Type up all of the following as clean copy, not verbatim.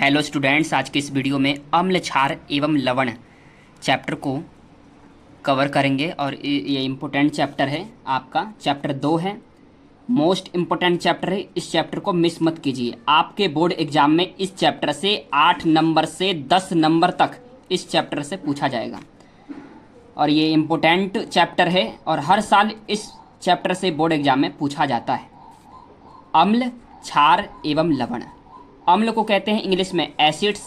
Hello students, आज के इस वीडियो में अम्ल, क्षार एवं लवण चैप्टर को कवर करेंगे और ये इम्पोर्टेंट चैप्टर है। आपका चैप्टर 2 है, मोस्ट इम्पोर्टेंट चैप्टर है। इस चैप्टर को मिस मत कीजिए। आपके बोर्ड एग्जाम में इस चैप्टर से 8 नंबर से 10 नंबर तक इस चैप्टर से पूछा जाएगा और ये इम्पोर्टेंट चैप्टर है और हर साल इस चैप्टर से बोर्ड एग्जाम में पूछा जाता है। अम्ल, क्षार एवं लवण। अम्ल को कहते हैं इंग्लिश में एसिड्स,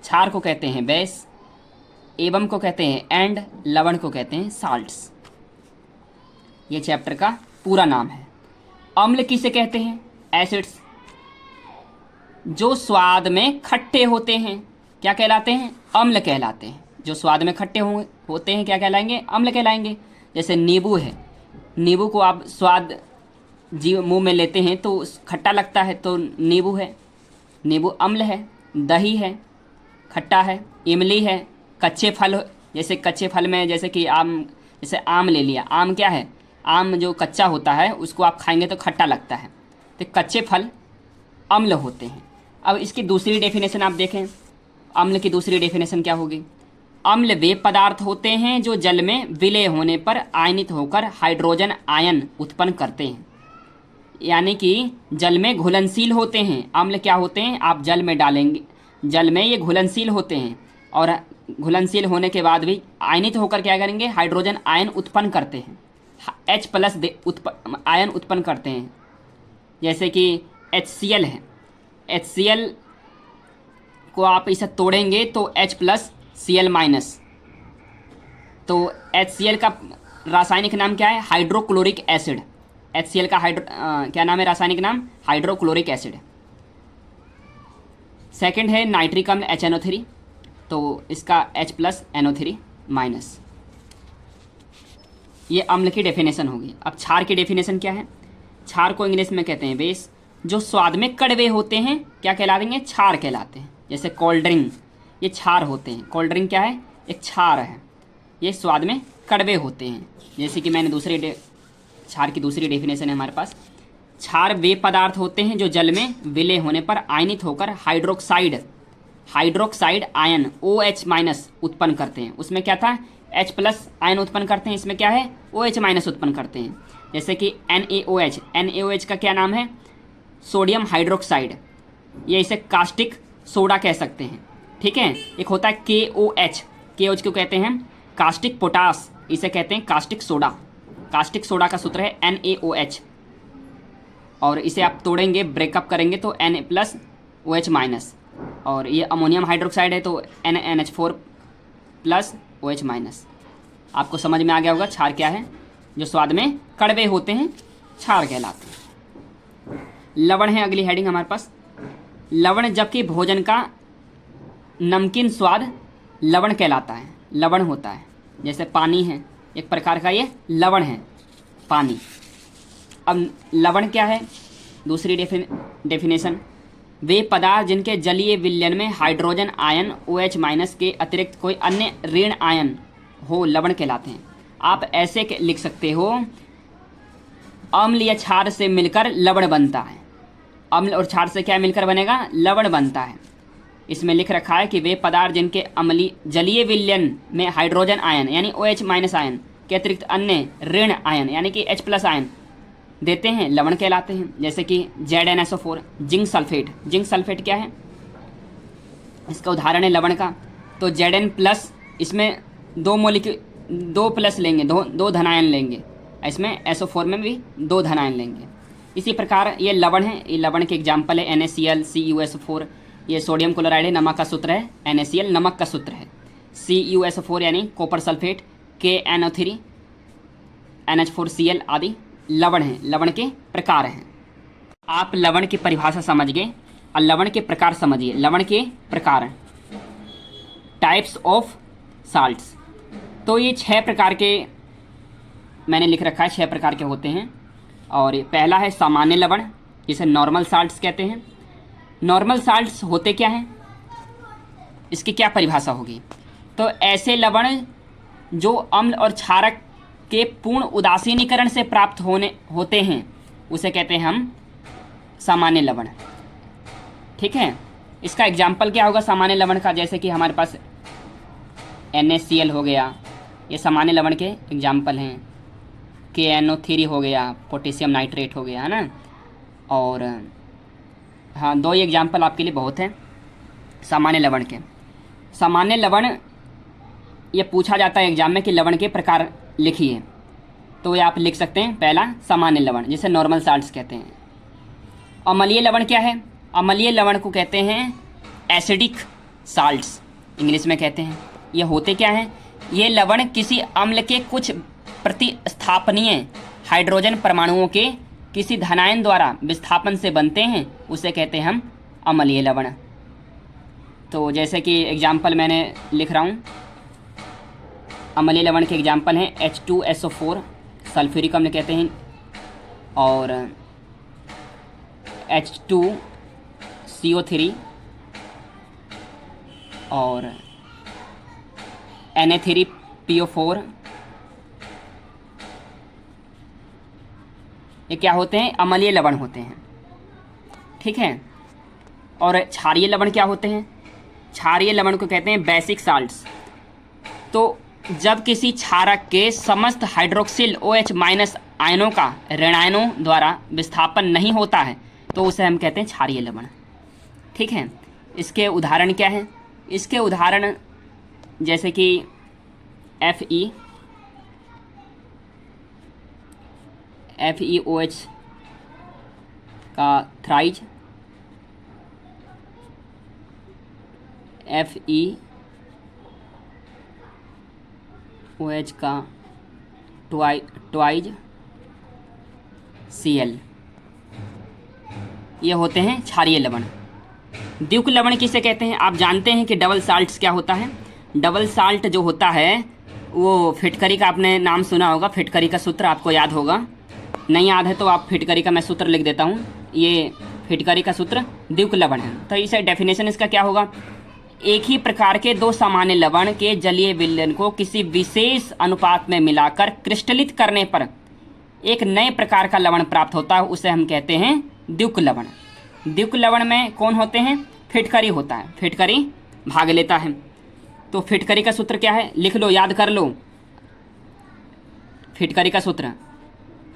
क्षार को कहते हैं बेस, एवं को कहते हैं एंड, लवण को कहते हैं साल्ट्स। ये चैप्टर का पूरा नाम है। अम्ल किसे कहते हैं? एसिड्स। जो स्वाद में खट्टे होते हैं क्या कहलाते हैं? अम्ल कहलाते हैं। जो स्वाद में खट्टे होते हैं क्या कहलाएंगे? अम्ल कहलाएंगे। जैसे नींबू है, नींबू को आप स्वाद मुंह में लेते हैं तो खट्टा लगता है तो नींबू है, नींबू अम्ल है। दही है, खट्टा है। इमली है, कच्चे फल, जैसे कच्चे फल में जैसे कि आम, जैसे आम ले लिया। आम क्या है? आम जो कच्चा होता है उसको आप खाएंगे तो खट्टा लगता है, तो कच्चे फल अम्ल होते हैं। अब इसकी दूसरी डेफिनेशन आप देखें, अम्ल की दूसरी डेफिनेशन क्या होगी? अम्ल वे पदार्थ होते हैं जो जल में विलय होने पर आयनित होकर हाइड्रोजन आयन उत्पन्न करते हैं, यानी कि जल में घुलनशील होते हैं। अम्ल क्या होते हैं? आप जल में डालेंगे, जल में ये घुलनशील होते हैं और घुलनशील होने के बाद भी आयनित होकर क्या करेंगे? हाइड्रोजन आयन उत्पन्न करते हैं, H+ आयन उत्पन्न करते हैं। जैसे कि HCl है, HCl को आप इसे तोड़ेंगे तो H+Cl-। तो HCl का रासायनिक नाम क्या है? Hydrochloric acid. HCl का क्या नाम है? रासायनिक नाम हाइड्रोक्लोरिक एसिड। सेकंड है नाइट्रिक अम्ल HNO3, तो इसका H+NO3-। ये अम्ल की डेफिनेशन होगी। अब क्षार की डेफिनेशन क्या है? क्षार को इंग्लिश में कहते हैं बेस। जो स्वाद में कड़वे होते हैं क्या कहलाएंगे? क्षार कहलाते हैं। जैसे कोल्ड ड्रिंक, ये क्षार होते हैं। कोल्ड ड्रिंक क्या है? एक क्षार है, ये स्वाद में कड़वे होते हैं। जैसे कि मैंने क्षार की दूसरी डेफिनेशन है हमारे पास। क्षार वे पदार्थ होते हैं जो जल में विलय होने पर आयनित होकर हाइड्रोक्साइड आयन OH- उत्पन्न करते हैं। उसमें क्या था? H+ आयन उत्पन्न करते हैं, इसमें क्या है? OH- उत्पन्न करते हैं। जैसे कि NaOH का क्या नाम है? Sodium hydroxide. ये इसे कास्टिक सोडा कह सकते हैं, ठीक है। एक होता है KOH को कहते हैं कास्टिक पोटास, इसे कहते हैं कास्टिक सोडा। कास्टिक सोडा का सूत्र है NaOH और इसे आप तोड़ेंगे, ब्रेकअप करेंगे तो Na+OH-। और ये अमोनियम हाइड्रोक्साइड है तो NaNH4+OH-। आपको समझ में आ गया होगा क्षार क्या है। जो स्वाद में कड़वे होते हैं क्षार कहलाते हैं। लवण है अगली हेडिंग हमारे पास। लवण, जबकि भोजन का नमकीन स्वाद लवण कहलाता है, लवण होता है। जैसे पानी है, एक प्रकार का ये लवण है, पानी। अब लवण क्या है? दूसरी डेफिनेशन, वे पदार्थ जिनके जलीय विलयन में हाइड्रोजन आयन OH- के अतिरिक्त कोई अन्य ऋण आयन हो लवण कहलाते हैं। आप ऐसे लिख सकते हो, अम्ल या क्षार से मिलकर लवण बनता है। अम्ल और क्षार से क्या मिलकर बनेगा? लवण बनता है। इसमें लिख रखा है कि वे पदार्थ जिनके जलीय विलयन में हाइड्रोजन आयन यानी OH- आयन के अतिरिक्त अन्य ऋण आयन यानी कि H+ आयन देते हैं लवण कहलाते हैं। जैसे कि ZnSO4, zinc sulphate. Zinc sulphate क्या है? इसका उदाहरण है लवण का। तो Zn+, इसमें 2 प्लस लेंगे, दो धनायन लेंगे। इसमें SO4 में भी 2 धनायन लेंगे। इसी प्रकार ये लवण है। ये लवण के एग्जाम्पल है NaCl, CuSO4। ये सोडियम क्लोराइड है, नमक का सूत्र है। NaCl नमक का सूत्र है। CuSO4 यानी कॉपर सल्फेट, KNO3, NH4Cl आदि लवण हैं, लवण के प्रकार हैं। आप लवण की परिभाषा समझ गए और लवण के प्रकार समझिए। लवण के प्रकार, टाइप्स ऑफ साल्ट्स। तो ये 6 प्रकार के मैंने लिख रखा है, 6 प्रकार के होते हैं। और पहला है सामान्य लवण, जिसे नॉर्मल साल्ट्स कहते हैं। नॉर्मल साल्ट्स होते क्या हैं? इसकी क्या परिभाषा होगी? तो ऐसे लवण जो अम्ल और क्षारक के पूर्ण उदासीनीकरण से प्राप्त होते हैं उसे कहते हैं हम सामान्य लवण, ठीक है। इसका एग्जाम्पल क्या होगा सामान्य लवण का? जैसे कि हमारे पास NaCl हो गया, ये सामान्य लवण के एग्जाम्पल हैं। KNO3 हो गया, पोटेशियम नाइट्रेट हो गया, है ना। और हाँ, 2 एग्जाम्पल आपके लिए बहुत हैं सामान्य लवण के। सामान्य लवण ये पूछा जाता है एग्जाम में कि लवण के प्रकार लिखिए, तो ये आप लिख सकते हैं। पहला सामान्य लवण, जिसे नॉर्मल साल्ट्स कहते हैं। अम्लीय लवण क्या है? अम्लीय लवण को कहते हैं एसिडिक साल्ट्स, इंग्लिश में कहते हैं। ये होते क्या हैं? ये लवण किसी अम्ल के कुछ प्रतिस्थापनीय हाइड्रोजन परमाणुओं के किसी धनायन द्वारा विस्थापन से बनते हैं, उसे कहते हैं हम अम्लीय लवण। तो जैसे कि एग्जाम्पल मैंने लिख रहा हूँ, अम्लीय लवण के एग्जाम्पल हैं H2SO4 सल्फ्यूरिक अम्ल कहते हैं, और H2CO3 और Na3PO4। ये क्या होते हैं? अम्लीय लवण होते हैं, ठीक है। और क्षारीय लवण क्या होते हैं? क्षारीय लवण को कहते हैं बेसिक साल्ट्स। तो जब किसी क्षारक के समस्त हाइड्रोक्सिल OH- आयनों का ऋणायनों द्वारा विस्थापन नहीं होता है, तो उसे हम कहते हैं क्षारीय लवण, ठीक है। इसके उदाहरण क्या हैं? इसके उदाहरण जैसे कि FeOH का थ्राइज, FeOH का ट्वाइज Cl, ये होते हैं क्षारीय लवण। द्युक लवण किसे कहते हैं? आप जानते हैं कि डबल साल्ट्स क्या होता है? डबल साल्ट जो होता है वो फिटकरी का, आपने नाम सुना होगा, फिटकरी का सूत्र आपको याद होगा। नहीं याद है तो आप फिटकरी का मैं सूत्र लिख देता हूँ। ये फिटकरी का सूत्र द्युक लवण है। तो इसे डेफिनेशन इसका क्या होगा? एक ही प्रकार के 2 सामान्य लवण के जलीय विलयन को किसी विशेष अनुपात में मिलाकर क्रिस्टलित करने पर एक नए प्रकार का लवण प्राप्त होता है, उसे हम कहते हैं द्युक लवण। द्युक लवण में कौन होते हैं? फिटकरी होता है, फिटकरी भाग लेता है। तो फिटकरी का सूत्र क्या है? लिख लो, याद कर लो। फिटकरी का सूत्र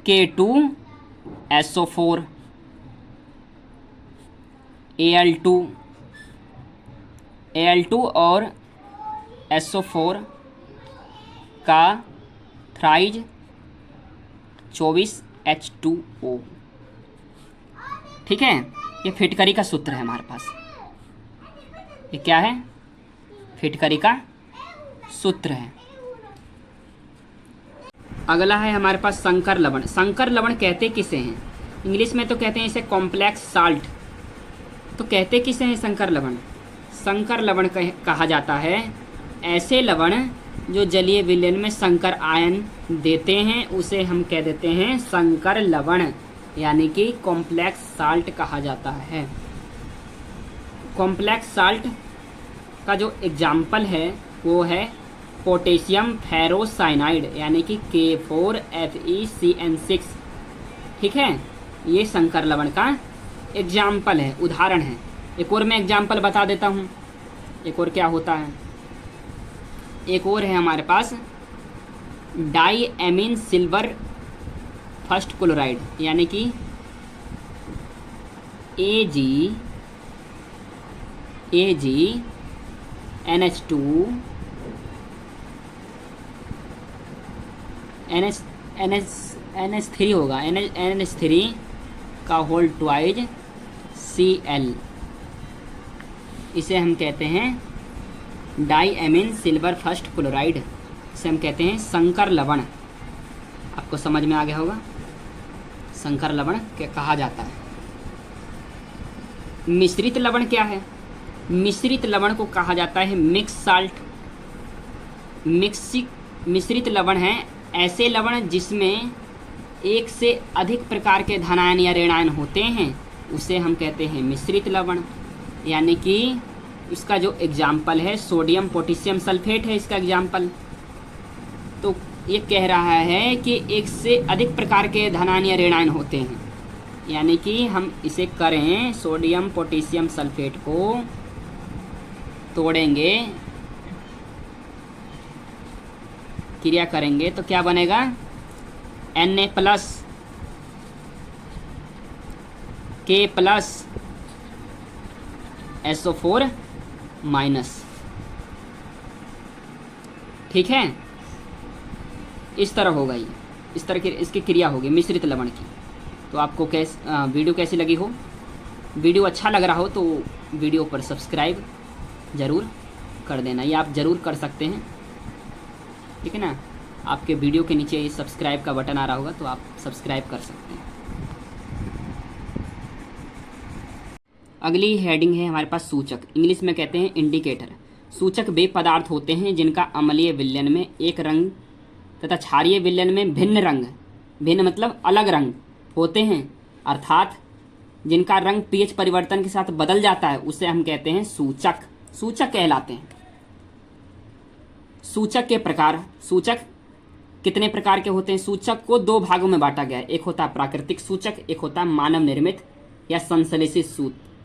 K2SO4 Al2 और SO4 का थ्राइज 24H2O, ठीक है। ये फिटकरी का सूत्र है हमारे पास। ये क्या है? फिटकरी का सूत्र है। अगला है हमारे पास संकर लवण। संकर लवण कहते किसे हैं? इंग्लिश में तो कहते हैं इसे कॉम्प्लेक्स साल्ट। तो कहते किसे हैं संकर लवण? संकर लवण कहा जाता है ऐसे लवण जो जलीय विलयन में संकर आयन देते हैं, उसे हम कह देते हैं संकर लवण, यानी कि कॉम्प्लेक्स साल्ट कहा जाता है। कॉम्प्लेक्स साल्ट का जो एग्जाम्पल है वो है पोटेशियम फेरोसाइनाइड, यानी कि K4FeCN6, ठीक है। ये संकर लवण का एग्जाम्पल है, उदाहरण है। एक और मैं एग्जाम्पल बता देता हूँ, एक और क्या होता है। एक और है हमारे पास die amine silver first chloride, यानी कि AgNH2 NH3 होगा, NH3 का होल ट्वाइज Cl, इसे हम कहते हैं die amine silver first chloride, इसे हम कहते हैं संकर लवण। आपको समझ में आ गया होगा, संकर लवण क्या कहा जाता है। मिश्रित लवण क्या है? मिश्रित लवण को कहा जाता है मिक्स साल्ट। मिश्रित लवण है ऐसे लवण जिसमें एक से अधिक प्रकार के धनायन या ऋणायन होते हैं, उसे हम कहते हैं मिश्रित लवण। यानी कि इसका जो एग्जाम्पल है सोडियम पोटेशियम सल्फेट है इसका एग्जाम्पल। तो ये कह रहा है कि एक से अधिक प्रकार के धनायन या ऋणायन होते हैं, यानी कि हम इसे करें सोडियम पोटेशियम सल्फेट को तोड़ेंगे, क्रिया करेंगे तो क्या बनेगा, Na plus K plus SO4 minus. ठीक है, इस तरह होगा ये, इस तरह की इसकी क्रिया होगी मिश्रित लवण की। तो आपको वीडियो कैसी लगी हो, वीडियो अच्छा लग रहा हो तो वीडियो पर सब्सक्राइब ज़रूर कर देना, ये आप ज़रूर कर सकते हैं। ठीक है ना, आपके वीडियो के नीचे ये सब्सक्राइब का बटन आ रहा होगा तो आप सब्सक्राइब कर सकते हैं। अगली हेडिंग है हमारे पास सूचक, इंग्लिश में कहते हैं इंडिकेटर। सूचक वे पदार्थ होते हैं जिनका अम्लीय विलयन में एक रंग तथा क्षारीय विलयन में भिन्न रंग, भिन्न मतलब अलग रंग होते हैं, अर्थात जिनका रंग पीएच परिवर्तन के साथ बदल जाता है, उसे हम कहते हैं सूचक, सूचक कहलाते हैं। सूचक के प्रकार, सूचक कितने प्रकार के होते हैं? सूचक को दो भागों में बांटा गया है, एक होता है प्राकृतिक सूचक, एक होता है मानव निर्मित या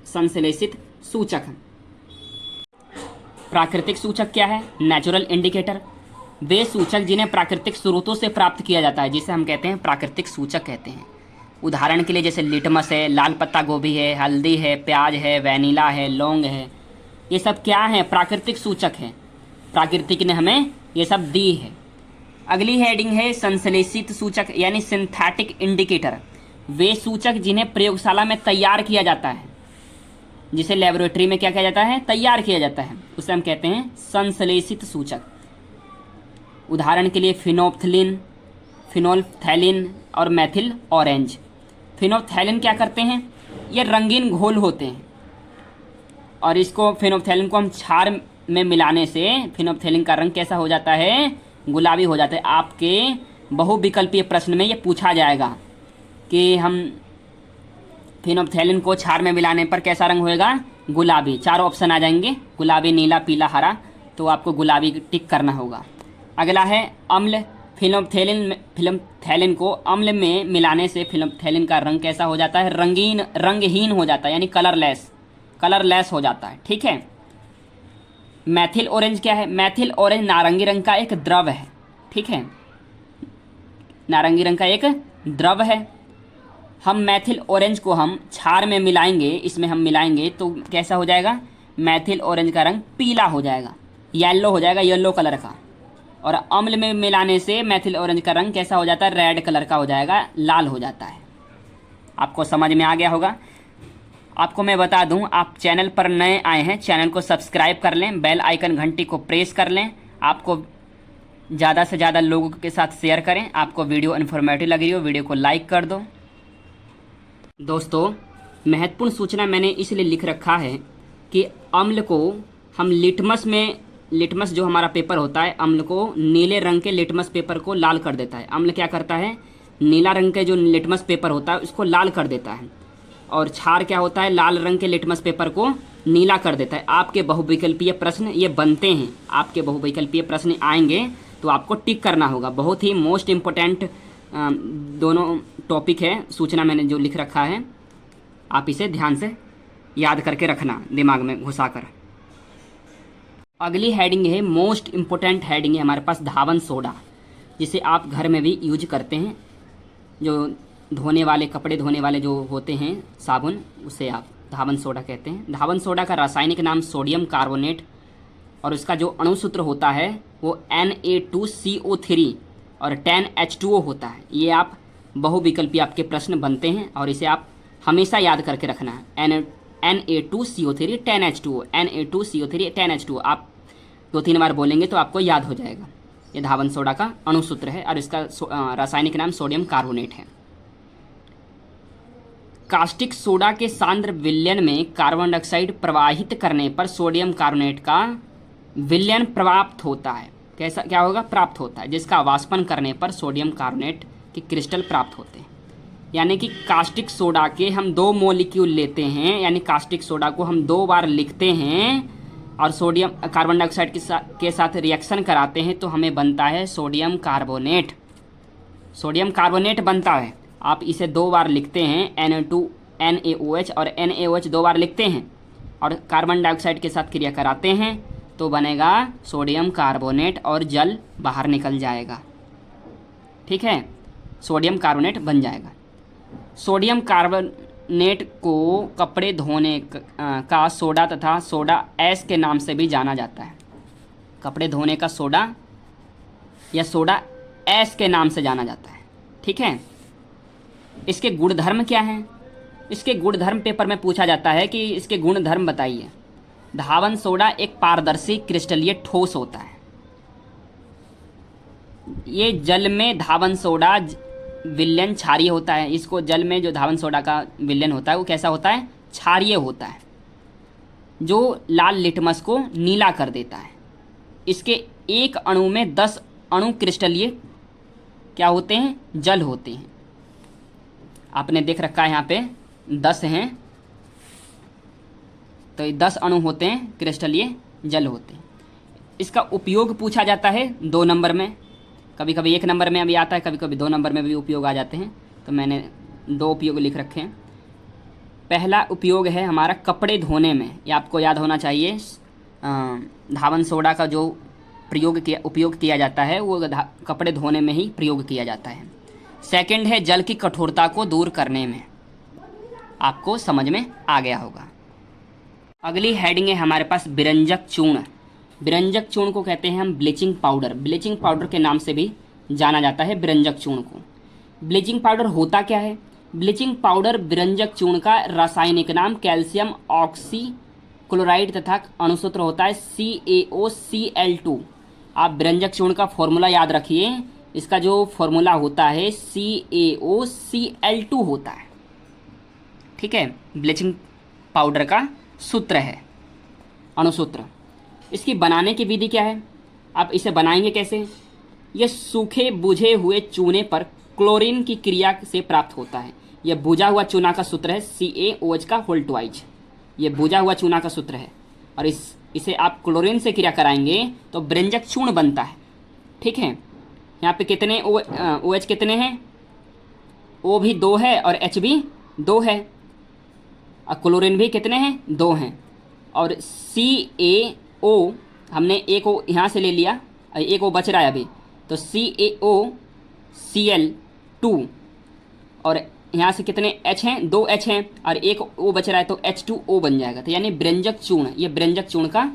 संश्लेषित सूचक। प्राकृतिक सूचक क्या है? नेचुरल इंडिकेटर, वे सूचक जिन्हें प्राकृतिक स्रोतों से प्राप्त किया जाता है, जिसे हम कहते हैं प्राकृतिक सूचक कहते हैं। उदाहरण के लिए जैसे लिटमस है, लाल पत्ता गोभी है, हल्दी है, प्याज है, वैनिला है, लौंग है, ये सब क्या है? प्राकृतिक सूचक है, प्राकृतिक ने हमें ये सब दी है। अगली हेडिंग है संश्लेषित सूचक यानी सिंथेटिक इंडिकेटर, वे सूचक जिन्हें प्रयोगशाला में तैयार किया जाता है, जिसे लेबोरेटरी में क्या किया जाता है? तैयार किया जाता है, उसे हम कहते हैं संश्लेषित सूचक। उदाहरण के लिए फिनोल्फ्थैलिन, फिनोल्फ्थैलिन और मेथिल ऑरेंज। फिनोल्फ्थैलिन क्या करते हैं? ये रंगीन घोल होते हैं और इसको फिनोल्फ्थैलिन को हम क्षार में मिलाने से फिनोल्फ्थैलिन का रंग कैसा हो जाता है? गुलाबी हो जाता है। आपके बहुविकल्पीय प्रश्न में ये पूछा जाएगा कि हम फिनोल्फ्थैलिन को क्षार में मिलाने पर कैसा रंग होएगा? गुलाबी। चारों ऑप्शन आ जाएंगे, गुलाबी, नीला, पीला, हरा, तो आपको गुलाबी टिक करना होगा। अगला है अम्ल। फिनोल्फ्थैलिन को अम्ल में मिलाने से फिनोल्फ्थैलिन का रंग कैसा हो जाता है? रंगहीन हो जाता है, यानी कलरलेस हो जाता है। ठीक है। मैथिल ऑरेंज क्या है? मैथिल ऑरेंज नारंगी रंग का एक द्रव है। ठीक है, नारंगी रंग का एक द्रव है। हम मैथिल ऑरेंज को हम क्षार में मिलाएंगे, इसमें हम मिलाएंगे तो कैसा हो जाएगा? मैथिल ऑरेंज का रंग पीला हो जाएगा, येलो हो जाएगा, येलो कलर का। और अम्ल में मिलाने से मैथिल ऑरेंज का रंग कैसा हो जाता है? रेड कलर का हो जाएगा, लाल हो जाता है। आपको समझ में आ गया होगा। आपको मैं बता दूं, आप चैनल पर नए आए हैं, चैनल को सब्सक्राइब कर लें, बेल आइकन घंटी को प्रेस कर लें, आपको ज़्यादा से ज़्यादा लोगों के साथ शेयर करें। आपको वीडियो इन्फॉर्मेटिव लग रही हो, वीडियो को लाइक कर दो। दोस्तों, महत्वपूर्ण सूचना मैंने इसलिए लिख रखा है कि अम्ल को हम लिटमस जो हमारा पेपर होता है, अम्ल को नीले रंग के लिटमस पेपर को लाल कर देता है। अम्ल क्या करता है? नीला रंग के जो लिटमस पेपर होता है उसको लाल कर देता है, और क्षार क्या होता है? लाल रंग के लिटमस पेपर को नीला कर देता है। आपके बहुविकल्पीय प्रश्न ये बनते हैं, आपके बहुविकल्पीय प्रश्न आएंगे तो आपको टिक करना होगा। बहुत ही मोस्ट इम्पोर्टेंट दोनों टॉपिक है, सूचना मैंने जो लिख रखा है, आप इसे ध्यान से याद करके रखना, दिमाग में घुसाकर। अगली हेडिंग है मोस्ट इम्पोर्टेंट हेडिंग है हमारे पास धावन सोडा, जिसे आप घर में भी यूज करते हैं। जो धोने वाले, कपड़े धोने वाले जो होते हैं साबुन, उसे आप धावन सोडा कहते हैं। धावन सोडा का रासायनिक नाम सोडियम कार्बोनेट और उसका जो अणुसूत्र होता है वो Na2CO3 और 10H2O होता है। ये आप बहुविकल्पी आपके प्रश्न बनते हैं और इसे आप हमेशा याद करके रखना है। Na2CO3 10H2O, Na2CO3 10H2O आप 2-3 बार बोलेंगे तो आपको याद हो जाएगा। ये धावन सोडा का अणुसूत्र है और इसका रासायनिक नाम सोडियम कार्बोनेट है। कास्टिक सोडा के सांद्र विलयन में कार्बन डाइऑक्साइड प्रवाहित करने पर सोडियम कार्बोनेट का विलयन प्राप्त होता है। कैसा क्या होगा? प्राप्त होता है, जिसका वाष्पन करने पर सोडियम कार्बोनेट के क्रिस्टल प्राप्त होते हैं। यानी कि कास्टिक सोडा के हम 2 मॉलिक्यूल लेते हैं, यानी कास्टिक सोडा को हम 2 बार लिखते हैं और सोडियम कार्बन डाइऑक्साइड के साथ रिएक्शन कराते हैं तो हमें बनता है सोडियम कार्बोनेट। सोडियम कार्बोनेट बनता है। आप इसे 2 बार लिखते हैं, Na2NaOH और NaOH 2 बार लिखते हैं और कार्बन डाइऑक्साइड के साथ क्रिया कराते हैं तो बनेगा सोडियम कार्बोनेट और जल बाहर निकल जाएगा। ठीक है, सोडियम कार्बोनेट बन जाएगा। सोडियम कार्बोनेट को कपड़े धोने का सोडा तथा सोडा ऐश के नाम से भी जाना जाता है। कपड़े धोने का सोडा या सोडा ऐश के नाम से जाना जाता है। ठीक है, इसके गुणधर्म क्या हैं? इसके गुणधर्म पेपर में पूछा जाता है कि इसके गुणधर्म बताइए। धावन सोडा एक पारदर्शी क्रिस्टलीय ठोस होता है। ये जल में धावन सोडा विलयन क्षारीय होता है। इसको जल में जो धावन सोडा का विलयन होता है वो कैसा होता है? क्षारीय होता है, जो लाल लिटमस को नीला कर देता है। इसके एक अणु में 10 अणु क्रिस्टलीय क्या होते हैं? जल होते हैं। आपने देख रखा है यहाँ पे 10 हैं, तो ये 10 अणु होते हैं, क्रिस्टलीय जल होते हैं। इसका उपयोग पूछा जाता है 2 नंबर में, कभी कभी 1 नंबर में भी आता है, कभी कभी 2 नंबर में भी उपयोग आ जाते हैं। तो मैंने 2 उपयोग लिख रखे हैं। पहला उपयोग है हमारा कपड़े धोने में, ये आपको याद होना चाहिए। धावन सोडा का जो उपयोग किया जाता है वो कपड़े धोने में ही प्रयोग किया जाता है। सेकंड है जल की कठोरता को दूर करने में। आपको समझ में आ गया होगा। अगली हेडिंग है हमारे पास बिरंजक चूर्ण। बिरंजक चूर्ण को कहते हैं हम ब्लीचिंग पाउडर। ब्लीचिंग पाउडर के नाम से भी जाना जाता है बिरंजक चूर्ण को। ब्लीचिंग पाउडर होता क्या है? ब्लीचिंग पाउडर बिरंजक चूर्ण का रासायनिक नाम कैल्शियम ऑक्सीक्लोराइड तथा अणुसूत्र होता है CaOCl2। आप बिरंजक चूर्ण का फॉर्मूला याद रखिए। इसका जो फॉर्मूला होता है CaOCl2 होता है। ठीक है, ब्लीचिंग पाउडर का सूत्र है, अणुसूत्र। इसकी बनाने की विधि क्या है? आप इसे बनाएंगे कैसे? यह सूखे बुझे हुए चूने पर क्लोरीन की क्रिया से प्राप्त होता है। यह बुझा हुआ चूना का सूत्र है CaOH का होल ट्वाइस। ये बुझा हुआ चूना का सूत्र है और इसे आप क्लोरीन से क्रिया कराएंगे तो बिरंजक चूर्ण बनता है। ठीक है, यहाँ पे कितने OH कितने हैं? O भी 2 है और H भी 2 है और क्लोरीन भी कितने हैं? 2 हैं। और CaO हमने एक O यहाँ से ले लिया और एक O बच रहा है अभी, तो CaOCl2 और यहाँ से कितने H हैं? 2 H हैं और एक O बच रहा है तो H2O बन जाएगा। तो यानी बिरंजक चूर्ण, ये बिरंजक चूर्ण का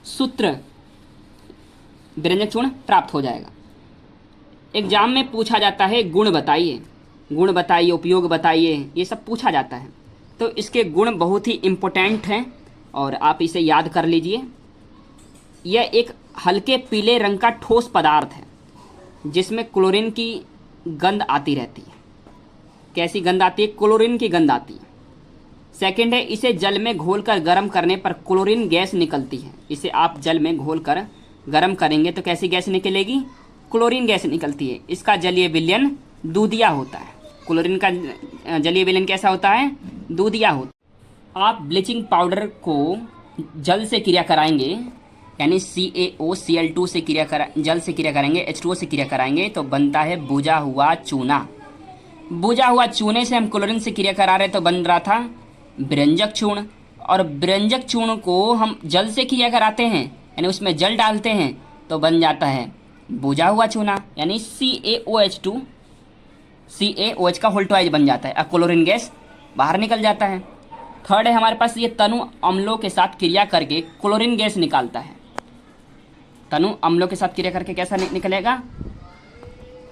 सूत्र, बिरंजक चूर्ण प्राप्त हो जाएगा। एग्जाम में पूछा जाता है गुण बताइए, गुण बताइए, उपयोग बताइए, ये सब पूछा जाता है। तो इसके गुण बहुत ही इम्पोर्टेंट हैं और आप इसे याद कर लीजिए। यह एक हल्के पीले रंग का ठोस पदार्थ है जिसमें क्लोरीन की गंध आती रहती है। कैसी गंध आती है? क्लोरीन की गंध आती है। सेकंड है, इसे जल में घोलकर गर्म करने पर क्लोरीन गैस निकलती है। इसे आप जल में घोलकर गर्म करेंगे तो कैसी गैस निकलेगी? क्लोरीन गैस निकलती है। इसका जलीय विलयन दूधिया होता है। क्लोरीन का जलीय विलयन कैसा होता है? दूधिया होता है। आप ब्लीचिंग पाउडर को जल से क्रिया कराएंगे, यानी CaOCl2 से जल से क्रिया करेंगे, H2O से क्रिया कराएंगे तो बनता है बुझा हुआ चूना। बुझा हुआ चूने से हम क्लोरीन से क्रिया करा रहे तो बन रहा था बिरंजक चूर्ण। और बिरंजक चूर्ण को हम जल से क्रिया कराते हैं, यानी उसमें जल डालते हैं तो बन जाता है बुझा हुआ चूना, यानी CaOH2, CaOH का होल ट्वाइस बन जाता है। अब क्लोरीन गैस बाहर निकल जाता है। थर्ड है हमारे पास, ये तनु अम्लों के साथ क्रिया करके क्लोरीन गैस निकालता है। तनु अम्लों के साथ क्रिया करके कैसा निकलेगा?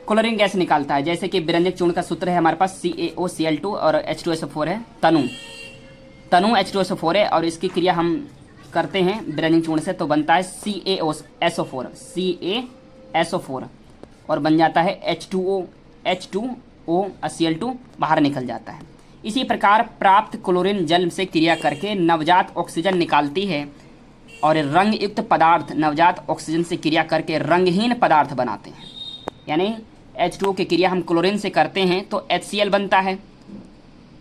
क्लोरीन गैस निकालता है। जैसे कि बिरंजक चूर्ण का सूत्र है हमारे पास CaOCl2 और H2SO4 है, तनु H2SO4 है और इसकी क्रिया हम करते हैं बिरंजक चूर्ण से तो बनता है CaSO4 और बन जाता है H2O और Cl2 बाहर निकल जाता है। इसी प्रकार प्राप्त क्लोरीन जल से क्रिया करके नवजात ऑक्सीजन निकालती है और रंग युक्त पदार्थ नवजात ऑक्सीजन से क्रिया करके रंगहीन पदार्थ बनाते हैं। यानी H2O की क्रिया हम क्लोरीन से करते हैं तो HCl बनता है।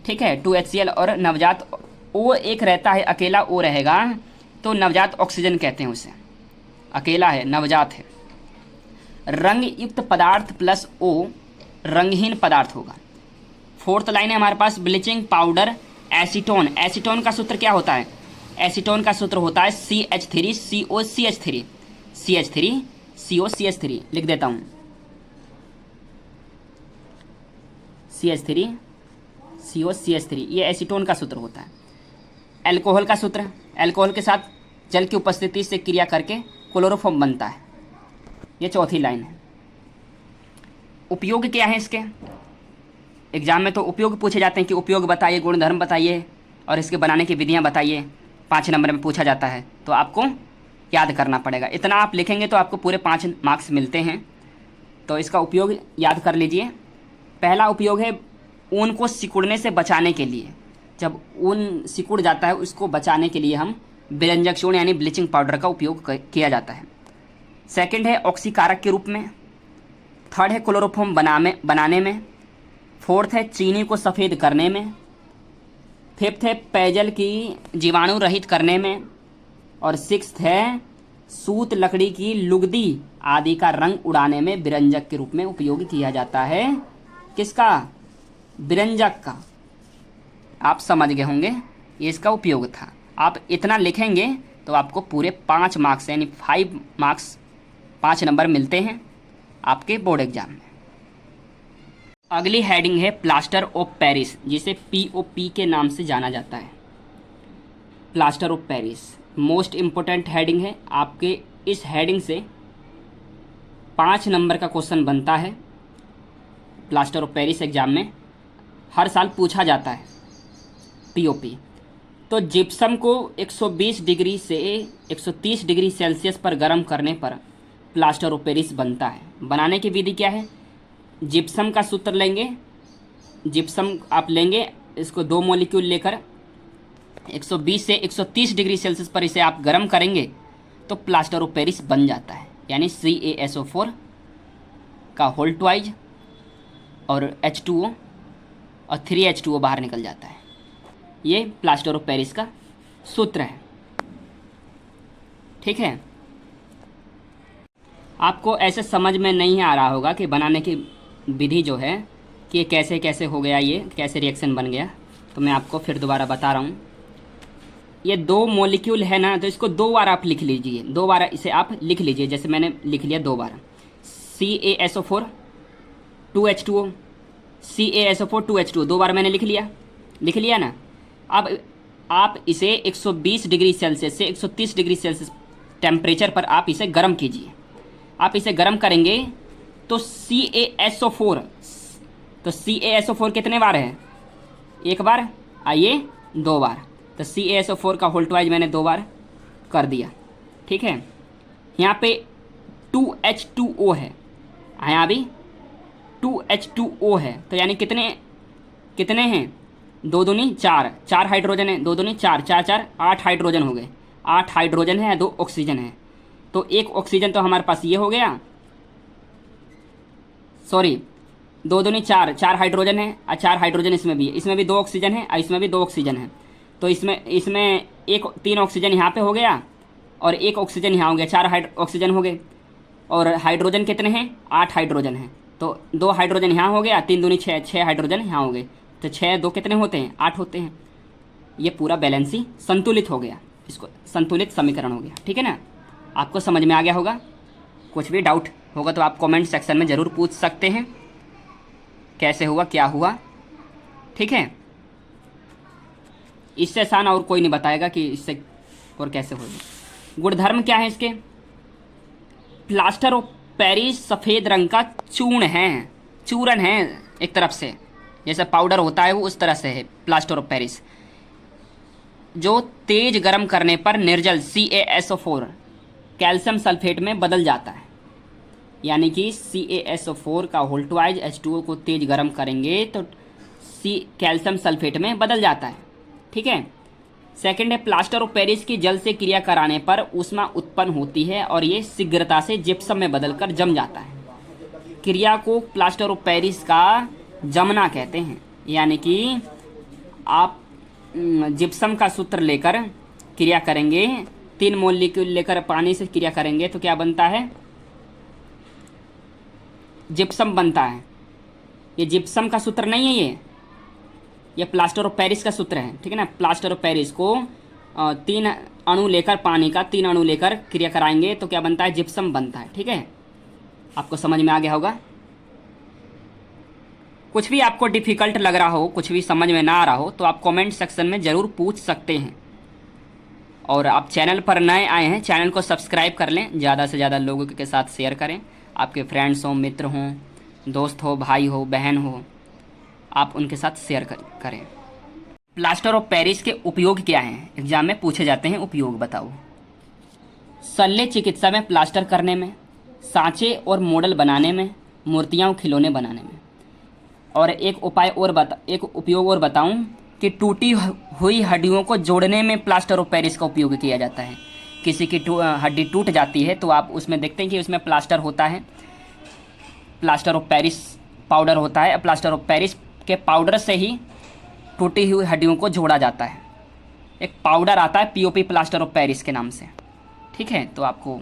ठीक है, 2HCl और नवजात O एक रहता है, अकेला O रहेगा तो नवजात ऑक्सीजन कहते हैं उसे, अकेला है, नवजात है। रंग युक्त पदार्थ प्लस O रंगहीन पदार्थ होगा। फोर्थ लाइन है हमारे पास, ब्लीचिंग पाउडर एसीटोन। एसीटोन का सूत्र क्या होता है? एसीटोन का सूत्र होता है CH3COCH3, CH3COCH3 लिख देता हूँ, CH3COCH3, ये एसीटोन का सूत्र होता है। अल्कोहल का सूत्र, अल्कोहल के साथ जल की उपस्थिति से क्रिया करके क्लोरोफॉर्म बनता है। ये चौथी लाइन है। उपयोग क्या है इसके? एग्जाम में तो उपयोग पूछे जाते हैं कि उपयोग बताइए, गुणधर्म बताइए और इसके बनाने की विधियां बताइए, 5 नंबर में पूछा जाता है। तो आपको याद करना पड़ेगा, इतना आप लिखेंगे तो आपको पूरे 5 मार्क्स मिलते हैं। तो इसका उपयोग याद कर लीजिए। पहला उपयोग है ऊन को सिकुड़ने से बचाने के लिए। जब ऊन सिकुड़ जाता है उसको बचाने के लिए हम विरंजक चूर्ण यानी ब्लीचिंग पाउडर का उपयोग किया जाता है। सेकंड है ऑक्सीकारक के रूप में। थर्ड है क्लोरोफॉर्म बनाने में। फोर्थ है चीनी को सफ़ेद करने में। फिफ्थ है पेयजल की जीवाणु रहित करने में। और सिक्स्थ है सूत, लकड़ी की लुगदी आदि का रंग उड़ाने में विरंजक के रूप में उपयोग किया जाता है। किसका? विरंजक का। आप समझ गए होंगे ये इसका उपयोग था। आप इतना लिखेंगे तो आपको पूरे 5 मार्क्स यानी 5 मार्क्स 5 नंबर मिलते हैं आपके बोर्ड एग्जाम में। अगली हेडिंग है प्लास्टर ऑफ पेरिस, जिसे POP के नाम से जाना जाता है। Plaster of Paris most important heading है। आपके इस हेडिंग से 5 नंबर का क्वेश्चन बनता है। प्लास्टर ऑफ पेरिस एग्जाम में हर साल पूछा जाता है POP। तो जिप्सम को 120 डिग्री से 130 डिग्री सेल्सियस पर गर्म करने पर प्लास्टर ऑफ पेरिस बनता है। बनाने की विधि क्या है? जिप्सम का सूत्र लेंगे, जिप्सम आप लेंगे, इसको 2 मॉलिक्यूल लेकर 120 से 130 डिग्री सेल्सियस पर इसे आप गर्म करेंगे तो प्लास्टर ऑफ पेरिस बन जाता है। यानी CaSO4 का होल ट्वाइज और H2O और 3H2O बाहर निकल जाता है। ये प्लास्टर ऑफ पेरिस का सूत्र है। ठीक है, आपको ऐसे समझ में नहीं आ रहा होगा कि बनाने की विधि जो है कि कैसे कैसे हो गया, ये कैसे रिएक्शन बन गया। तो मैं आपको फिर दोबारा बता रहा हूँ। ये 2 मॉलिक्यूल है ना, तो इसको 2 बार आप लिख लीजिए, 2 बार इसे आप लिख लीजिए। जैसे मैंने लिख लिया 2 बार, CaSO4 2H2O, CaSO4 2H2O, 2 बार मैंने लिख लिया ना। अब आप इसे 120 डिग्री सेल्सियस से 130 डिग्री सेल्सियस टेम्परेचर पर आप इसे गर्म कीजिए। आप इसे गर्म करेंगे तो CaSO4, तो CaSO4 कितने बार है? 1 बार, आइए 2 बार। तो CaSO4 का होल ट्वाइज मैंने 2 बार कर दिया। ठीक है, यहाँ पे 2H2O है, यहाँ भी 2H2O है। तो यानी कितने हैं? 2 दूनी 4, 4 हाइड्रोजन है, 2 दूनी 4, 4 4 8 हाइड्रोजन हो गए। 8 हाइड्रोजन है, 2 ऑक्सीजन है। तो 1 ऑक्सीजन तो हमारे पास ये हो गया, सॉरी 2 दूनी 4, 4 हाइड्रोजन है और 4 हाइड्रोजन इसमें भी है, इसमें भी 2 ऑक्सीजन है और इसमें भी 2 ऑक्सीजन है। तो इसमें 3 ऑक्सीजन यहाँ पे हो गया और 1 ऑक्सीजन यहाँ हो गया, 4 ऑक्सीजन हो गए। और हाइड्रोजन कितने हैं? 8 हाइड्रोजन है। तो 2 हाइड्रोजन यहाँ हो गया, 3 दूनी 6, 6 हाइड्रोजन यहाँ हो गए। तो 6 2 कितने होते हैं? 8 होते हैं। ये पूरा बैलेंसी संतुलित हो गया, इसको संतुलित समीकरण हो गया। ठीक है ना, आपको समझ में आ गया होगा। कुछ भी डाउट होगा तो आप कमेंट सेक्शन में ज़रूर पूछ सकते हैं, कैसे हुआ, क्या हुआ। ठीक है, इससे आसान और कोई नहीं बताएगा कि इससे और कैसे होगा। गुणधर्म क्या है इसके? प्लास्टर ऑफ पेरिस सफ़ेद रंग का चूर्ण है एक तरफ से, जैसे पाउडर होता है वो उस तरह से है प्लास्टर ऑफ पेरिस, जो तेज गर्म करने पर निर्जल CaSO4 कैल्शियम सल्फेट में बदल जाता है। यानी कि CaSO4 का होल ट्वाइज H2O को तेज गर्म करेंगे तो कैल्शियम सल्फेट में बदल जाता है। ठीक है। सेकंड है, प्लास्टर ऑफ पेरिस की जल से क्रिया कराने पर ऊष्मा उत्पन्न होती है और ये शीघ्रता से जिप्सम में बदलकर जम जाता है। क्रिया को प्लास्टर ऑफ पेरिस का जमना कहते हैं। यानी कि आप जिप्सम का सूत्र लेकर क्रिया करेंगे, 3 मॉलिक्यूल लेकर पानी से क्रिया करेंगे तो क्या बनता है? जिप्सम बनता है। ये जिप्सम का सूत्र नहीं है, ये प्लास्टर ऑफ पेरिस का सूत्र है। ठीक है ना। प्लास्टर ऑफ पेरिस को तीन अणु लेकर पानी का 3 अणु लेकर क्रिया कराएंगे तो क्या बनता है, जिप्सम बनता है। ठीक है, आपको समझ में आ गया होगा। कुछ भी आपको डिफ़िकल्ट लग रहा हो, कुछ भी समझ में ना आ रहा हो तो आप कमेंट सेक्शन में ज़रूर पूछ सकते हैं। और आप चैनल पर नए आए हैं, चैनल को सब्सक्राइब कर लें, ज़्यादा से ज़्यादा लोगों के साथ शेयर करें। आपके फ्रेंड्स हों, मित्र हों, दोस्त हो, भाई हो, बहन हो, आप उनके साथ शेयर करें। प्लास्टर ऑफ पेरिस के उपयोग क्या हैं, एग्जाम में पूछे जाते हैं, उपयोग बताओ। शल्य चिकित्सा में प्लास्टर करने में, सांचे और मॉडल बनाने में, मूर्तियाँ और खिलौने बनाने में। और एक उपयोग और बताऊं कि टूटी हुई हड्डियों को जोड़ने में प्लास्टर ऑफ पेरिस का उपयोग किया जाता है। किसी की हड्डी टूट जाती है तो आप उसमें देखते हैं कि उसमें प्लास्टर होता है, प्लास्टर ऑफ पेरिस पाउडर होता है। प्लास्टर ऑफ पेरिस के पाउडर से ही टूटी हुई हड्डियों को जोड़ा जाता है। एक पाउडर आता है पीओपी, प्लास्टर ऑफ पेरिस के नाम से। ठीक है, तो आपको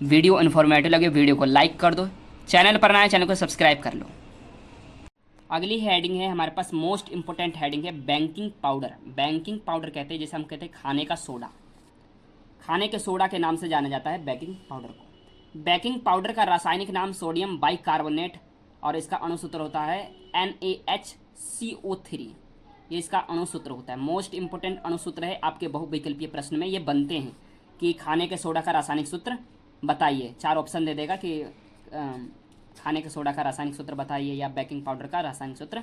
वीडियो इन्फॉर्मेटिव लगे, वीडियो को लाइक कर दो, चैनल पर नया, चैनल को सब्सक्राइब कर लो। अगली हेडिंग है हमारे पास, मोस्ट इंपॉर्टेंट हेडिंग है बेकिंग पाउडर। बेकिंग पाउडर कहते हैं, जैसे हम कहते हैं खाने का सोडा, खाने के सोडा के नाम से जाना जाता है बेकिंग पाउडर को। बेकिंग पाउडर का रासायनिक नाम सोडियम बाइकार्बोनेट और इसका अणुसूत्र होता है NaHCO3। ये इसका अणुसूत्र होता है। मोस्ट इंपॉर्टेंट अणुसूत्र है, आपके बहुविकल्पीय प्रश्न में ये बनते हैं कि खाने के सोडा का रासायनिक सूत्र बताइए। 4 ऑप्शन दे देगा कि खाने के सोडा का रासायनिक सूत्र बताइए या बेकिंग पाउडर का रासायनिक सूत्र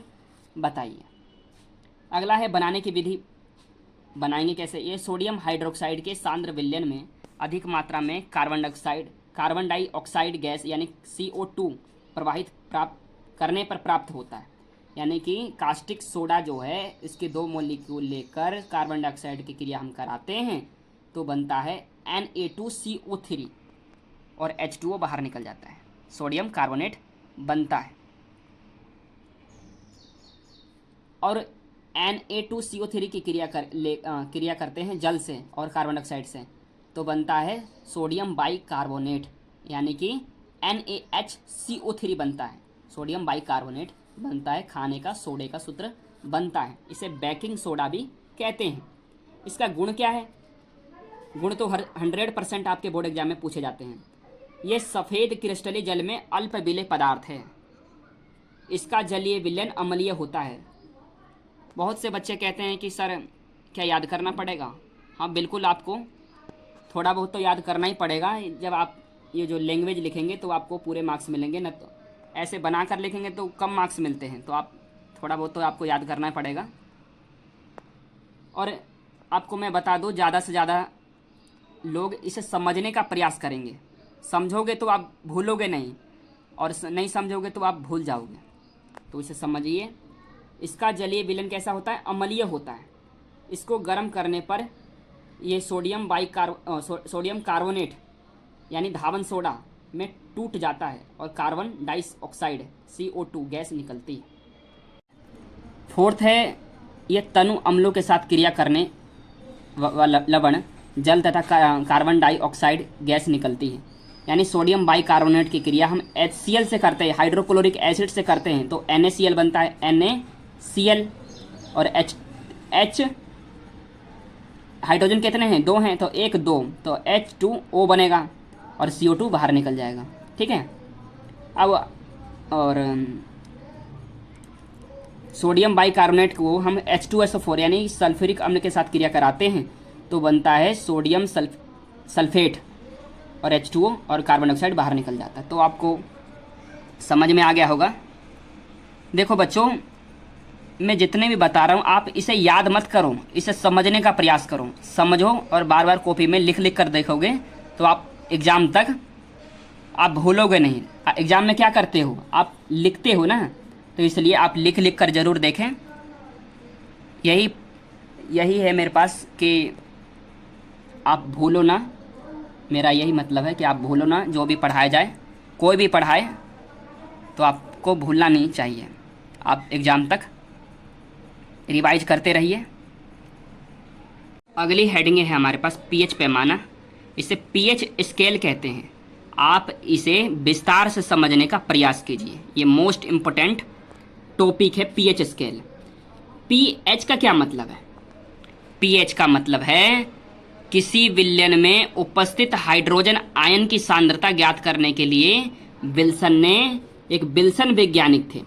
बताइए। अगला है बनाने की विधि, बनाएंगे कैसे। ये सोडियम हाइड्रोक्साइड के सांद्र विलयन में अधिक मात्रा में कार्बन डाइऑक्साइड गैस यानी CO2 प्रवाहित करने पर प्राप्त होता है। यानी कि कास्टिक सोडा जो है, इसके 2 मॉलिक्यूल लेकर कार्बन डाइऑक्साइड की क्रिया हम कराते हैं तो बनता है Na2CO3 और H2O बाहर निकल जाता है, सोडियम कार्बोनेट बनता है। और Na2CO3 की क्रिया करते हैं जल से और कार्बन डाइऑक्साइड से तो बनता है सोडियम बाइकार्बोनेट, यानी कि NaHCO3 बनता है, सोडियम बाइकार्बोनेट बनता है, खाने का सोडे का सूत्र बनता है। इसे बेकिंग सोडा भी कहते हैं। इसका गुण क्या है, गुण तो 100% आपके बोर्ड एग्जाम में पूछे जाते हैं। ये सफ़ेद क्रिस्टली जल में अल्प विलेय पदार्थ है। इसका जलीय विलयन अम्लीय होता है। बहुत से बच्चे कहते हैं कि सर क्या याद करना पड़ेगा। हाँ बिल्कुल, आपको थोड़ा बहुत तो याद करना ही पड़ेगा। जब आप ये जो लैंग्वेज लिखेंगे तो आपको पूरे मार्क्स मिलेंगे, न तो ऐसे बना कर लिखेंगे तो कम मार्क्स मिलते हैं। तो आप थोड़ा बहुत तो आपको याद करना पड़ेगा। और आपको मैं बता दूँ, ज़्यादा से ज़्यादा लोग इसे समझने का प्रयास करेंगे। समझोगे तो आप भूलोगे नहीं, और नहीं समझोगे तो आप भूल जाओगे। तो इसे समझिए। इसका जलीय विलयन कैसा होता है, अम्लीय होता है। इसको गर्म करने पर ये सोडियम कार्बोनेट यानी धावन सोडा में टूट जाता है और कार्बन डाइऑक्साइड CO2 गैस निकलती है। 4th है, ये तनु अम्लों के साथ क्रिया करने लवण जल तथा कार्बन डाइऑक्साइड गैस निकलती है। यानी सोडियम बाइकार्बोनेट की क्रिया हम HCl से करते हैं, हाइड्रोक्लोरिक एसिड से करते हैं तो NaCl बनता है, NaCl और H हाइड्रोजन कितने हैं, 2 हैं तो 1 2 तो H2O बनेगा और CO2 बाहर निकल जाएगा। ठीक है, अब और सोडियम बाइकार्बोनेट को हम H2SO4 यानी सल्फ्यूरिक अम्ल के साथ क्रिया कराते हैं तो बनता है सोडियम सल्फेट और H2O और कार्बन डाइऑक्साइड बाहर निकल जाता है। तो आपको समझ में आ गया होगा। देखो बच्चों, मैं जितने भी बता रहा हूँ आप इसे याद मत करो, इसे समझने का प्रयास करो। समझो और बार बार कॉपी में लिख लिख कर देखोगे तो आप एग्ज़ाम तक आप भूलोगे नहीं। एग्ज़ाम में क्या करते हो, आप लिखते हो ना, तो इसलिए आप लिख लिख कर ज़रूर देखें। यही है मेरे पास कि आप भूलो ना। मेरा यही मतलब है कि आप भूलो ना। जो भी पढ़ाया जाए, कोई भी पढ़ाए तो आपको भूलना नहीं चाहिए। आप एग्ज़ाम तक रिवाइज करते रहिए। अगली हेडिंग है हमारे पास पीएच पैमाना। इसे पीएच स्केल कहते हैं। आप इसे विस्तार से समझने का प्रयास कीजिए। ये मोस्ट इम्पोर्टेंट टॉपिक है पीएच स्केल। पीएच का क्या मतलब है? पीएच का मतलब है किसी विलयन में उपस्थित हाइड्रोजन आयन की सांद्रता ज्ञात करने के लिए विल्सन ने, एक विल्सन वैज्ञानिक थे,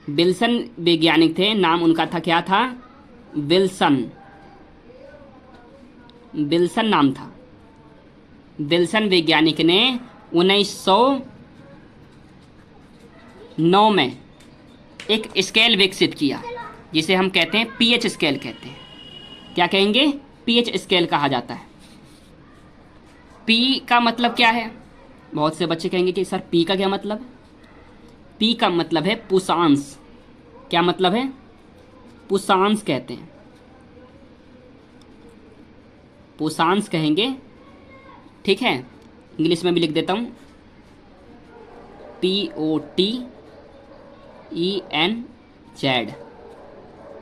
विल्सन वैज्ञानिक थे, नाम उनका था, क्या था? विल्सन, विल्सन नाम था। विल्सन वैज्ञानिक ने 1909 में एक स्केल विकसित किया जिसे हम कहते हैं पीएच स्केल कहते हैं। क्या कहेंगे? पीएच स्केल कहा जाता है। पी का मतलब क्या है? बहुत से बच्चे कहेंगे कि सर पी का क्या मतलब है? पी का मतलब है पुशांश। क्या मतलब है? पुशांश कहते हैं, पुशांश कहेंगे, ठीक है। इंग्लिश में भी लिख देता हूं, POTENZ,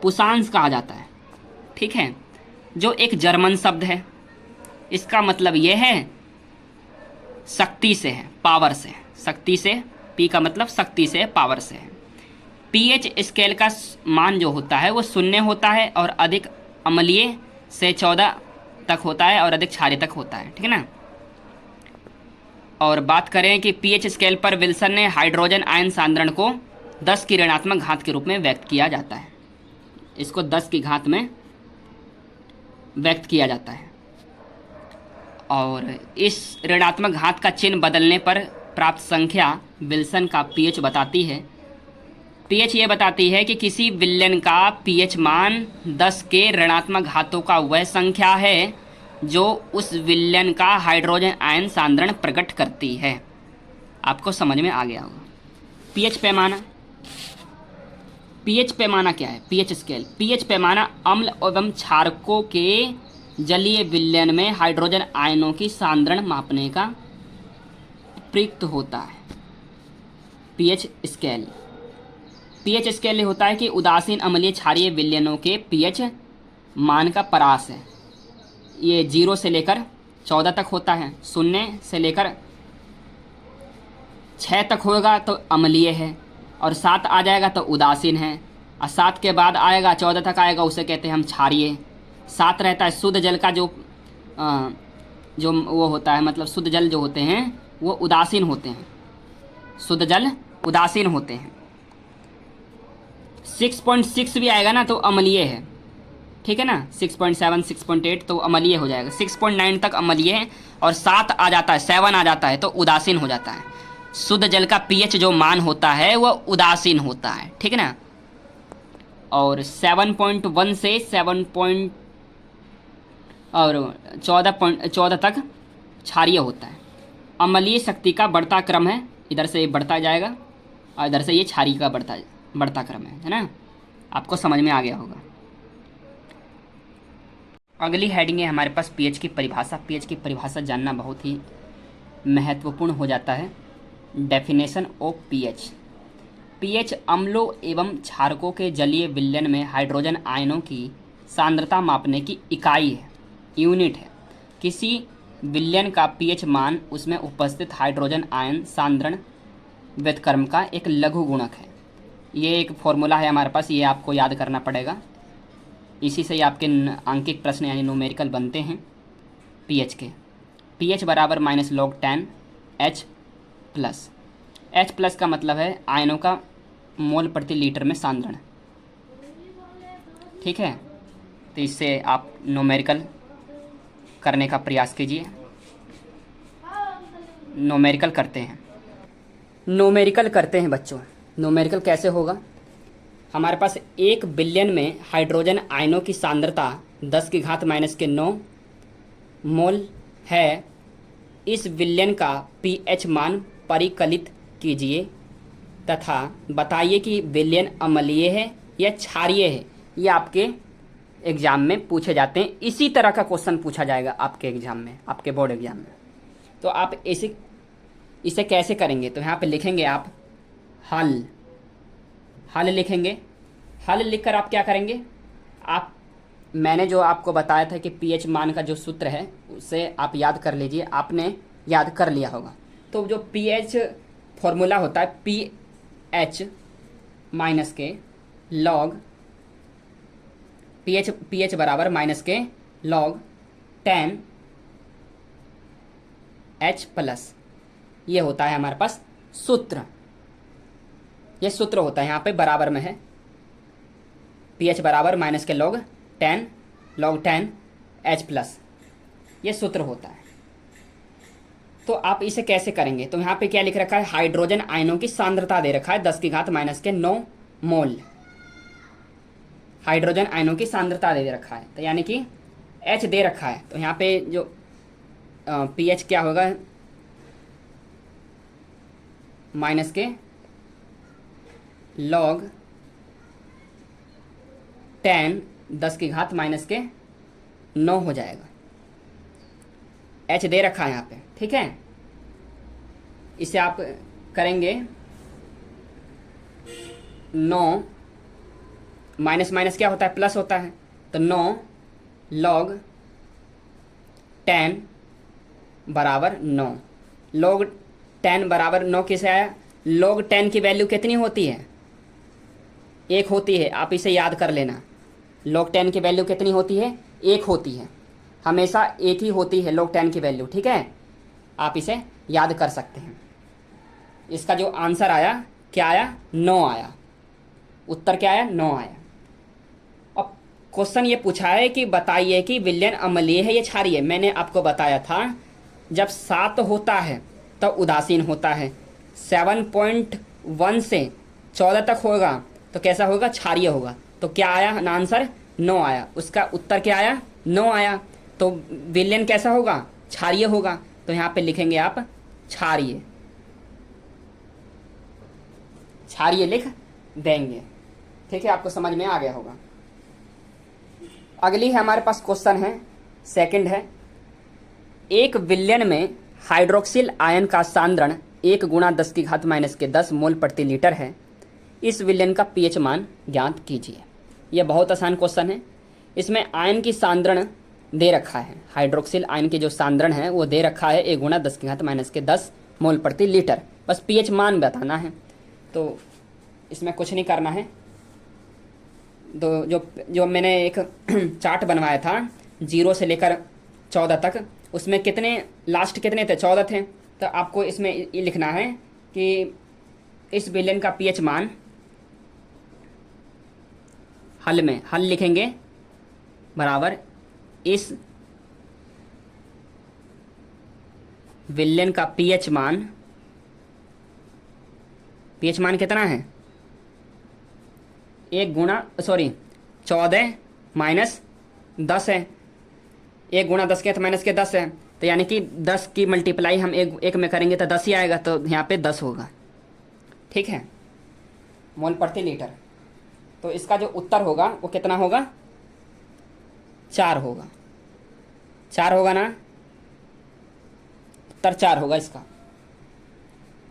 पुशांश कहा जाता है, ठीक है। जो एक जर्मन शब्द है, इसका मतलब यह है शक्ति से है, पावर से, शक्ति से। पी का मतलब शक्ति से, पावर से है। पीएच स्केल का मान जो होता है वो 0 होता है और अधिक अम्लीय से 14 तक होता है और अधिक क्षारीय तक होता है, ठीक है ना। और बात करें कि पीएच स्केल पर विल्सन ने हाइड्रोजन आयन सांद्रण को 10 की ऋणात्मक घात के रूप में व्यक्त किया जाता है। इसको 10 की घात में व्यक्त किया जाता है और इस ऋणात्मक घात का चिन्ह बदलने पर प्राप्त संख्या विल्सन का पीएच बताती है। पीएच ये बताती है कि किसी विलयन का पीएच मान 10 के ऋणात्मक घातों का वह संख्या है जो उस विलयन का हाइड्रोजन आयन सांद्रण प्रकट करती है। आपको समझ में आ गया होगा। पीएच पैमाना, पीएच पैमाना क्या है? पीएच स्केल, पीएच पैमाना अम्ल एवं क्षारकों के जलीय विलयन में हाइड्रोजन आयनों की सांद्रण मापने का प्रयुक्त होता है। पीएच स्केल, पीएच स्केल ये होता है कि उदासीन अम्लीय क्षारीय विलयनों के पीएच मान का परास है। ये 0 से लेकर 14 तक होता है, 0 से लेकर 6 तक होगा तो अम्लीय है, और 7 आ जाएगा तो उदासीन है, और 7 के बाद आएगा 14 तक आएगा उसे कहते हैं हम क्षारीय। 7 रहता है शुद्ध जल का, जो वो होता है, मतलब शुद्ध जल जो होते हैं वो उदासीन होते हैं, शुद्ध जल उदासीन होते हैं। 6.6 भी आएगा ना तो अम्लीय है, ठीक है ना। 6.7, 6.8 तो अम्लीय हो जाएगा। 6.9 तक अम्लीय है और 7 आ जाता है, 7 आ जाता है तो उदासीन हो जाता है। शुद्ध जल का पीएच जो मान होता है वह उदासीन होता है, ठीक है ना। और 7.1 से 14 तक क्षारीय होता है। अम्लीय शक्ति का बढ़ता क्रम है, इधर से बढ़ता जाएगा और इधर से ये क्षारीय का बढ़ता क्रम है ना। आपको समझ में आ गया होगा। अगली हेडिंग है हमारे पास पीएच की परिभाषा। पीएच की परिभाषा जानना बहुत ही महत्वपूर्ण हो जाता है। Definition of pH. पीएच अम्लों एवं क्षारकों के जलीय विलयन में हाइड्रोजन आयनों की सांद्रता मापने की इकाई है, यूनिट है। किसी विलयन का पीएच मान उसमें उपस्थित हाइड्रोजन आयन सांद्रण व्युत्क्रम का एक लघु गुणक है। ये एक फॉर्मूला है हमारे पास, ये आपको याद करना पड़ेगा। इसी से ही आपके आंकिक प्रश्न यानी न्यूमेरिकल बनते हैं पीएच के। पीएच बराबर -log10 H plus. H plus का मतलब है आयनों का मोल प्रति लीटर में सांद्रण, ठीक है। तो इससे आप न्यूमेरिकल करने का प्रयास कीजिए। न्यूमेरिकल करते हैं बच्चों। न्यूमेरिकल कैसे होगा? हमारे पास 1 बिलियन में हाइड्रोजन आयनों की सांद्रता 10 की घात -9 मोल है। इस विलयन का पीएच मान परिकलित कीजिए तथा बताइए कि विलयन अम्लीय है या क्षारीय है। ये आपके एग्जाम में पूछे जाते हैं। इसी तरह का क्वेश्चन पूछा जाएगा आपके एग्जाम में, आपके बोर्ड एग्जाम में। तो आप इसे कैसे करेंगे? तो यहाँ पे लिखेंगे आप हल लिखेंगे। हल लिखकर आप क्या करेंगे? मैंने जो आपको बताया था कि पीएच मान का जो सूत्र है उसे आप याद कर लीजिए। आपने याद कर लिया होगा। तो जो पीएच फॉर्मूला होता है पीएच माइनस के लॉग पीएच बराबर -के log 10 H+, ये होता है हमारे पास सूत्र। ये सूत्र होता है, यहाँ पे बराबर में है pH बराबर माइनस के log 10 H+, ये सूत्र होता है। तो आप इसे कैसे करेंगे, तो यहाँ पे क्या लिख रखा है, हाइड्रोजन आयनों की सांद्रता दे रखा है 10⁻⁻9 मोल, हाइड्रोजन आयनों की सांद्रता दे रखा है, तो यानी कि H दे रखा है। तो यहाँ पे जो pH क्या होगा, माइनस के log 10⁻⁻9 हो जाएगा। H दे रखा है यहाँ पे, ठीक है। इसे आप करेंगे 9 माइनस माइनस क्या होता है, प्लस होता है, तो 9 log 10 बराबर 9, log 10 बराबर 9 किसे आया, log 10 की वैल्यू कितनी होती है, 1 होती है। आप इसे याद कर लेना, log 10 की वैल्यू कितनी होती है, 1 होती है, हमेशा 1 ही होती है log 10 की वैल्यू, ठीक है। आप इसे याद कर सकते हैं। इसका जो आंसर आया क्या आया, 9 आया, उत्तर क्या आया, 9 आया। अब क्वेश्चन ये पूछा है कि बताइए कि विलयन अम्लीय है या क्षारीय है। मैंने आपको बताया था जब 7 होता है तब उदासीन होता है, 7.1 से 14 तक होगा तो कैसा होगा, क्षारीय होगा। तो क्या आया आंसर, 9 आया, उसका उत्तर क्या आया, 9 आया। तो विलयन कैसा होगा, क्षारीय होगा। तो यहाँ पे लिखेंगे आप क्षारीय, क्षारीय लिख देंगे, ठीक है। आपको समझ में आ गया होगा। अगली है हमारे पास क्वेश्चन है, सेकंड है, एक विलयन में हाइड्रोक्सिल आयन का सांद्रण 1 × 10⁻⁻10 मोल प्रति लीटर है। इस विलयन का pH मान ज्ञात कीजिए। यह बहुत आसान क्वेश्चन है। इसमें आयन की सांद्रण दे रखा है, हाइड्रोक्सिल आयन की जो सांद्रण है वो दे रखा है 1 × 10⁻�10 मोल प्रति लीटर। बस pH मान बताना है, तो इसमें कुछ नहीं करना है। तो जो मैंने एक चार्ट बनवाया था 0 से लेकर 14 तक, उसमें कितने लास्ट कितने थे, 14 थे। तो आपको इसमें ये लिखना है कि इस विलयन का pH मान हल में, हल लिखेंगे बराबर इस विलयन का pH मान, pH मान कितना है, 14 माइनस 10 है, 1 × 10⁻⁻10 है। तो यानी कि 10 की मल्टीप्लाई हम एक में करेंगे तो 10 ही आएगा, तो यहाँ पे 10 होगा, ठीक है, मोल प्रति लीटर। तो इसका जो उत्तर होगा वो कितना होगा, 4 होगा, 4 होगा ना, उत्तर 4 होगा इसका।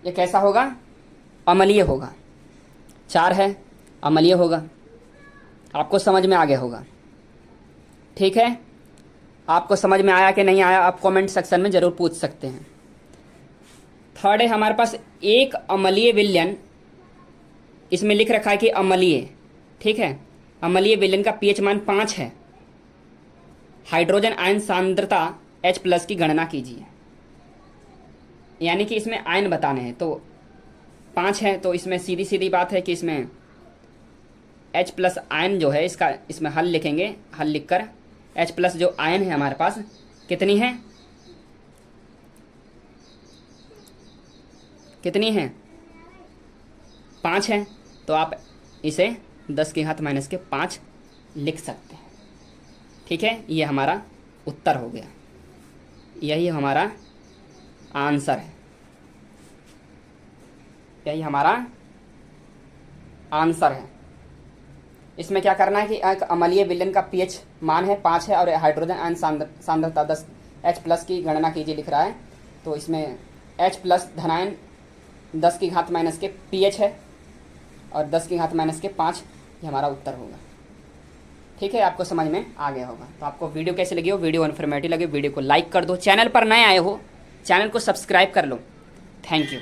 ये कैसा होगा, अम्लीय होगा, 4 है, अम्लीय होगा। आपको समझ में आ गया होगा, ठीक है। आपको समझ में आया कि नहीं आया, आप कमेंट सेक्शन में ज़रूर पूछ सकते हैं। थर्ड है हमारे पास एक अम्लीय विलयन, इसमें लिख रखा है कि अम्लीय, ठीक है। अम्लीय विलयन का pH मान 5 है, हाइड्रोजन आयन सांद्रता H+ की गणना कीजिए। यानी कि इसमें आयन बताने हैं, तो 5 है, तो इसमें सीधी सीधी बात है कि इसमें H+ आयन जो है इसका, इसमें हल लिखेंगे, हल लिखकर H+ जो आयन है हमारे पास कितनी है, कितनी है, 5 है। तो आप इसे 10⁻⁻5 लिख सकते हैं, ठीक है। ये हमारा उत्तर हो गया, यही हमारा आंसर है, यही हमारा आंसर है। इसमें क्या करना है कि एक अम्लीय विलयन का pH मान है 5 है और हाइड्रोजन आयन सांद्रता 10 H+ की गणना कीजिए लिख रहा है। तो इसमें H+ धनायन 10⁻⁻ के pH है और 10⁻⁻5 ये हमारा उत्तर होगा, ठीक है। आपको समझ में आ गया होगा। तो आपको वीडियो कैसे लगी हो, वीडियो इन्फॉर्मेटिव लगे, वीडियो को लाइक कर दो, चैनल पर नए आए हो चैनल को सब्सक्राइब कर लो। Thank you.